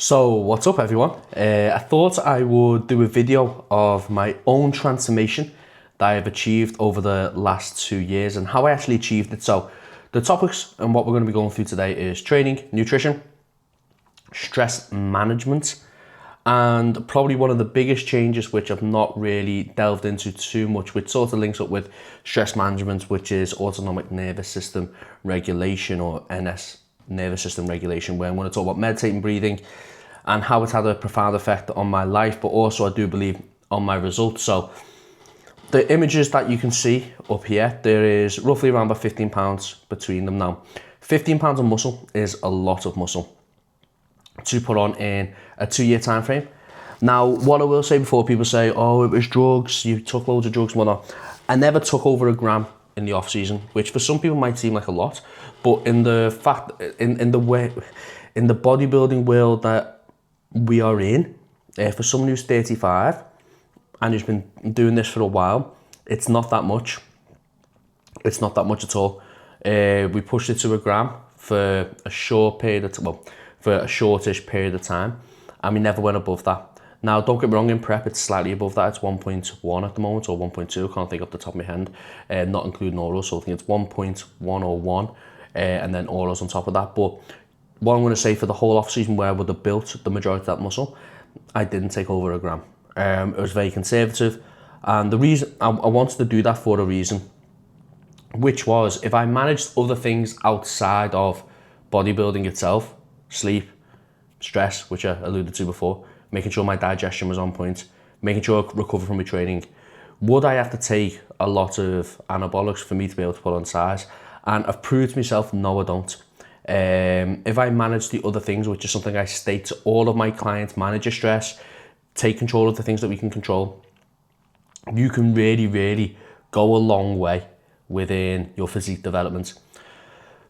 So what's up everyone? I thought I would do a video of my own transformation that I've achieved over the last 2 years and how I actually achieved it. So the topics and what we're going to be going through today is training, nutrition, stress management, and probably one of the biggest changes which I've not really delved into too much, which sort of links up with stress management, which is autonomic nervous system regulation, or NS, nervous system regulation, where I'm going to talk about meditating, breathing, and how it's had a profound effect on my life, but also I do believe on my results. So the images that you can see up here, there is roughly around about 15 pounds between them now. 15 pounds of muscle is a lot of muscle to put on in a 2-year time frame. Now, what I will say before people say, oh, it was drugs, you took loads of drugs and whatnot, I never took over a gram in the off season, which for some people might seem like a lot, but in the fact, in the way, in the bodybuilding world that we are in, for someone who's 35 and who's been doing this for a while, it's not that much. It's not that much at all. We pushed it to a gram for a short period of time, for a shortish period of time, and we never went above that. Now, don't get me wrong, in prep it's slightly above that. It's 1.1 at the moment, or 1.2, can't think off the top of my head, not including orals, so I think it's 1.101, and then orals on top of that. But what I'm going to say, for the whole off season where I would have built the majority of that muscle, I didn't take over a gram. It was very conservative, and the reason I wanted to do that for a reason, which was if I managed other things outside of bodybuilding itself, sleep, stress, which I alluded to before, making sure my digestion was on point, making sure I recover from my training, would I have to take a lot of anabolics for me to be able to put on size? And I've proved to myself, no, I don't. If I manage the other things, which is something I state to all of my clients, manage your stress, take control of the things that we can control, you can really go a long way within your physique development.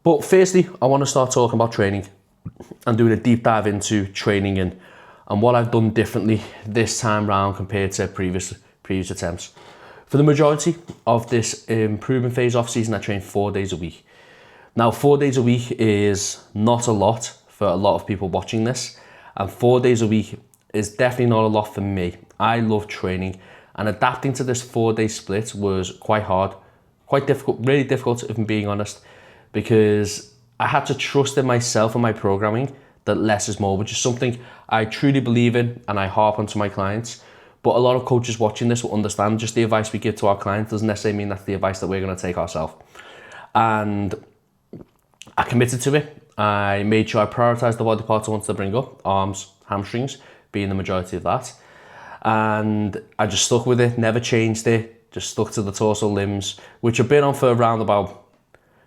But firstly, I want to start talking about training and doing a deep dive into training and what I've done differently this time round compared to previous attempts. For the majority of this improvement phase off season, I trained 4 days a week. Now, 4 days a week is not a lot for a lot of people watching this, and 4 days a week is definitely not a lot for me. I love training, and adapting to this 4-day split was quite hard, quite difficult, really difficult if I'm being honest, because I had to trust in myself and my programming that less is more, which is something I truly believe in and I harp onto my clients. But a lot of coaches watching this will understand just the advice we give to our clients doesn't necessarily mean that's the advice that we're going to take ourselves. And I committed to it. I made sure I prioritised the body parts I wanted to bring up, arms, hamstrings being the majority of that. And I just stuck with it, never changed it, just stuck to the torso limbs, which I've been on for around about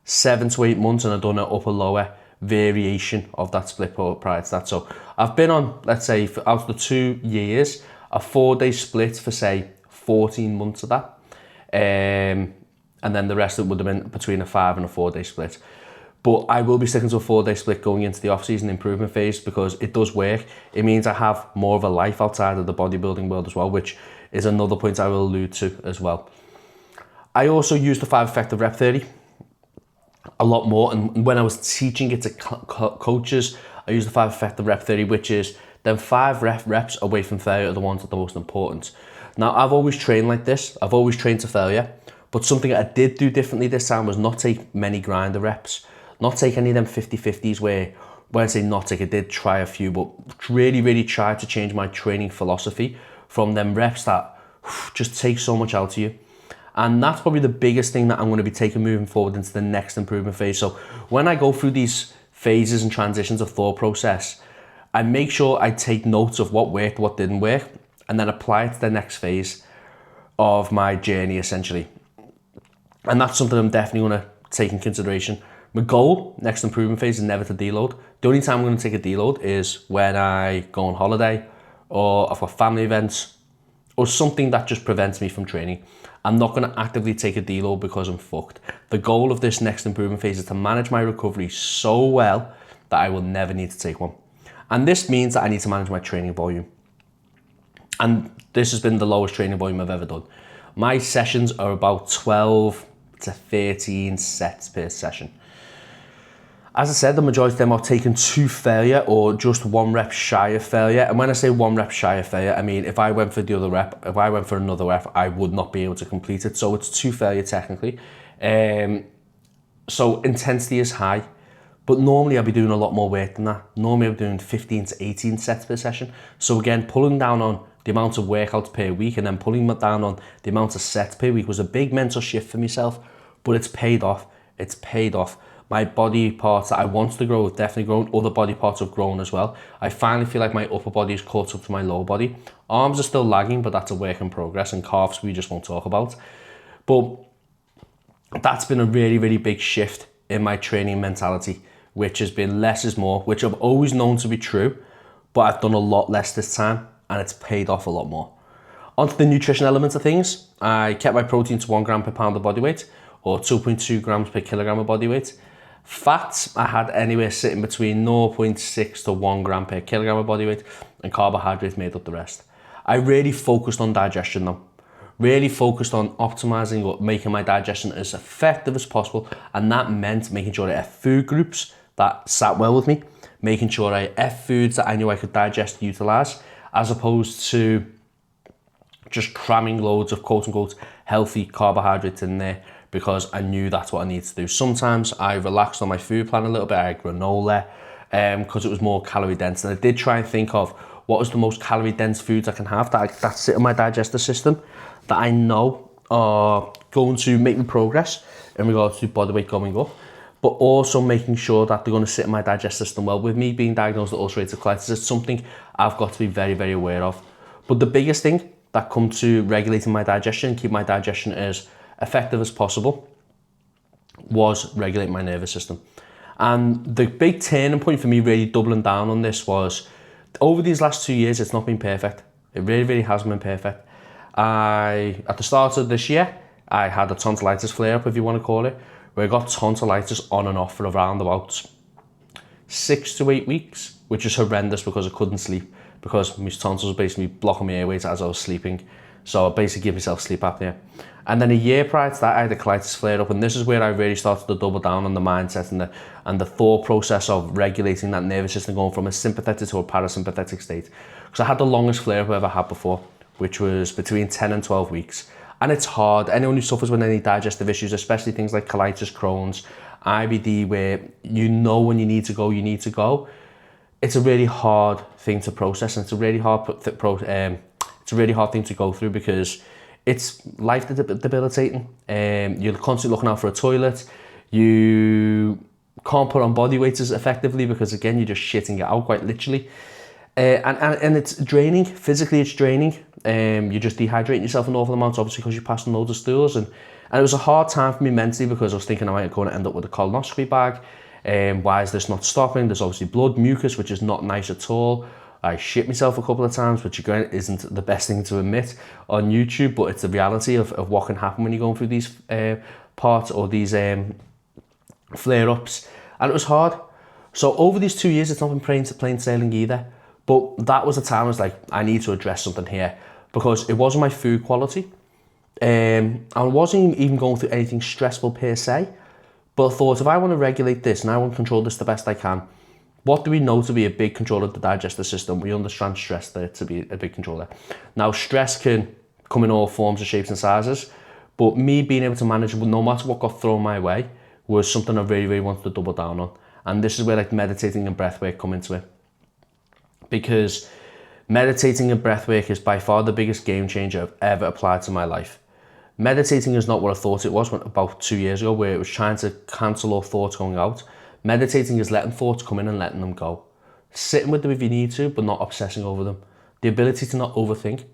7 to 8 months, and I've done an upper lower variation of that split prior to that. So I've been on, let's say, out of the 2 years, a 4-day split for say 14 months of that. And then the rest of it would have been between a 5 and a 4-day split. But I will be sticking to a 4-day split going into the off-season improvement phase because it does work. It means I have more of a life outside of the bodybuilding world as well, which is another point I will allude to as well. I also use the 5 effective rep theory a lot more, and when I was teaching it to coaches, I use the 5 effective rep theory, which is then 5 reps away from failure are the ones that are the most important. Now, I've always trained like this. I've always trained to failure, but something I did do differently this time was not take many grinder reps, not take any of them 50-50s where, when I say not take, I did try a few, but really tried to change my training philosophy from them reps that just take so much out of you. And that's probably the biggest thing that I'm going to be taking moving forward into the next improvement phase. So when I go through these phases and transitions of thought process, I make sure I take notes of what worked, what didn't work, and then apply it to the next phase of my journey, essentially. And that's something I'm definitely going to take in consideration. My goal, next improvement phase, is never to deload. The only time I'm going to take a deload is when I go on holiday, or I've got family events, or something that just prevents me from training. I'm not going to actively take a deload because I'm fucked. The goal of this next improvement phase is to manage my recovery so well that I will never need to take one. And this means that I need to manage my training volume. And this has been the lowest training volume I've ever done. My sessions are about 12 to 13 sets per session. As I said, the majority of them are taken to failure or just 1 rep shy of failure. And when I say 1 rep shy of failure, I mean, if I went for the other rep, if I went for another rep, I would not be able to complete it. So it's to failure technically. So intensity is high, but normally I'll be doing a lot more work than that. Normally I'm doing 15 to 18 sets per session. So again, pulling down on the amount of workouts per week and then pulling down on the amount of sets per week was a big mental shift for myself, but it's paid off. It's paid off. My body parts that I wanted to grow have definitely grown. Other body parts have grown as well. I finally feel like my upper body is caught up to my lower body. Arms are still lagging, but that's a work in progress, and calves we just won't talk about. But that's been a really, really big shift in my training mentality, which has been less is more, which I've always known to be true, but I've done a lot less this time, and it's paid off a lot more. Onto the nutrition elements of things, I kept my protein to 1 gram per pound of body weight, or 2.2 grams per kilogram of body weight. Fats, I had anywhere sitting between 0.6 to 1 gram per kilogram of body weight, and carbohydrates made up the rest. I really focused on digestion though. Really focused on optimizing or making my digestion as effective as possible, and that meant making sure I ate food groups that sat well with me, making sure I ate foods that I knew I could digest and utilize, as opposed to just cramming loads of quote unquote healthy carbohydrates in there, because I knew that's what I needed to do. Sometimes I relaxed on my food plan a little bit. I had granola because it was more calorie dense. And I did try and think of what was the most calorie dense foods I can have that sit in my digestive system that I know are going to make me progress in regards to body weight going up, but also making sure that they're going to sit in my digestive system well. With me being diagnosed with ulcerative colitis, it's something I've got to be very, very aware of. But the biggest thing that comes to regulating my digestion, keep my digestion as effective as possible, was regulating my nervous system. And the big turning point for me really doubling down on this was, over these last 2 years, it's not been perfect. It really, really hasn't been perfect. At the start of this year, I had a tonsillitis flare-up, if you want to call it, where I got tonsillitis on and off for around about 6 to 8 weeks, which is horrendous because I couldn't sleep, because my tonsils were basically blocking my airways as I was sleeping. So I basically gave myself sleep apnea. And then a year prior to that, I had a colitis flare up, and this is where I really started to double down on the mindset and the thought process of regulating that nervous system, going from a sympathetic to a parasympathetic state. Because I had the longest flare up I've ever had before, which was between 10 and 12 weeks. And it's hard. Anyone who suffers with any digestive issues, especially things like colitis, Crohn's, IBD, where you know when you need to go, you need to go. It's a really hard thing to process, and it's a really hard thing to go through, because it's life debilitating. You're constantly looking out for a toilet. You can't put on body weight as effectively, because again, you're just shitting it out quite literally. And it's draining. Physically, it's draining. You're just dehydrating yourself an awful amount, obviously, because you're passing loads of stools. And it was a hard time for me mentally, because I was thinking I might going to end up with a colonoscopy bag. Why is this not stopping? There's obviously blood, mucus, which is not nice at all. I shit myself a couple of times, which again isn't the best thing to admit on YouTube, but it's the reality of what can happen when you're going through these parts or these flare-ups. And it was hard. So over these 2 years, it's not been plain sailing either. But that was the time I was like, I need to address something here, because it wasn't my food quality. I wasn't even going through anything stressful per se, but I thought, if I want to regulate this and I want to control this the best I can, what do we know to be a big controller of the digestive system? We understand stress there to be a big controller. Now, stress can come in all forms of shapes and sizes, but me being able to manage no matter what got thrown my way was something I really, really wanted to double down on. And this is where like meditating and breathwork come into it. Because meditating and breathwork is by far the biggest game changer I've ever applied to my life. Meditating is not what I thought it was about 2 years ago, where it was trying to cancel all thoughts going out. Meditating is letting thoughts come in and letting them go. Sitting with them if you need to, but not obsessing over them. The ability to not overthink.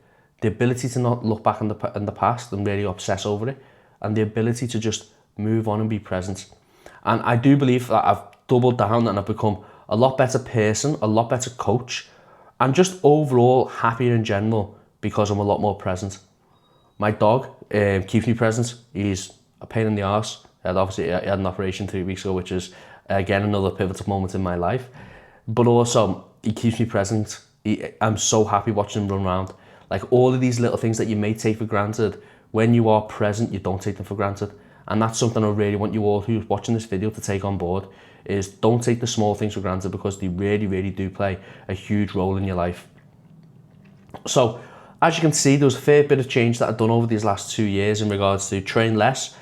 The ability to not look back in the past and really obsess over it. And the ability to just move on and be present. And I do believe that I've doubled down and I've become a lot better person, a lot better coach, and just overall happier in general, because I'm a lot more present. My dog keeps me present. He's a pain in the arse. I had an operation 3 weeks ago, which is again another pivotal moment in my life. But also, he keeps me present. I'm so happy watching him run around. Like, all of these little things that you may take for granted, when you are present, you don't take them for granted. And that's something I really want you all who's watching this video to take on board, is don't take the small things for granted, because they really, really do play a huge role in your life. So, as you can see, there was a fair bit of change that I've done over these last 2 years in regards to train less,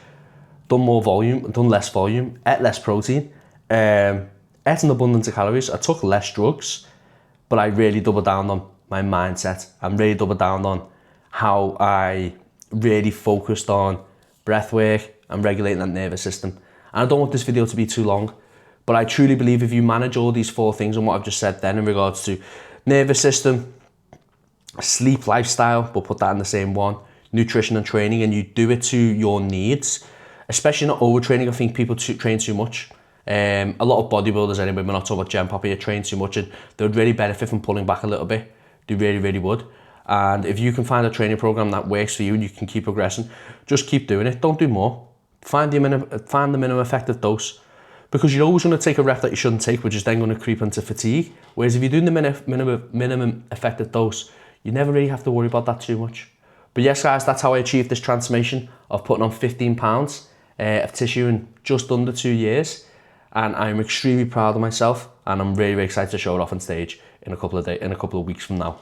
done more volume, done less volume, ate less protein, ate an abundance of calories. I took less drugs, but I really doubled down on my mindset. I'm really doubled down on how I really focused on breath work and regulating that nervous system. And I don't want this video to be too long, but I truly believe if you manage all these 4 things and what I've just said then in regards to nervous system, sleep, lifestyle, we'll put that in the same one, nutrition and training, and you do it to your needs, especially not overtraining. I think people train too much. A lot of bodybuilders anyway, we're not talking about Gen Pop here, train too much, and they would really benefit from pulling back a little bit. They really, really would. And if you can find a training program that works for you and you can keep progressing, just keep doing it. Don't do more. Find the minimum effective dose, because you're always going to take a rep that you shouldn't take, which is then going to creep into fatigue. Whereas if you're doing the minimum effective dose, you never really have to worry about that too much. But yes, guys, that's how I achieved this transformation of putting on 15 pounds of tissue in just under 2 years. And I'm extremely proud of myself, and I'm really, really excited to show it off on stage in a couple of weeks from now.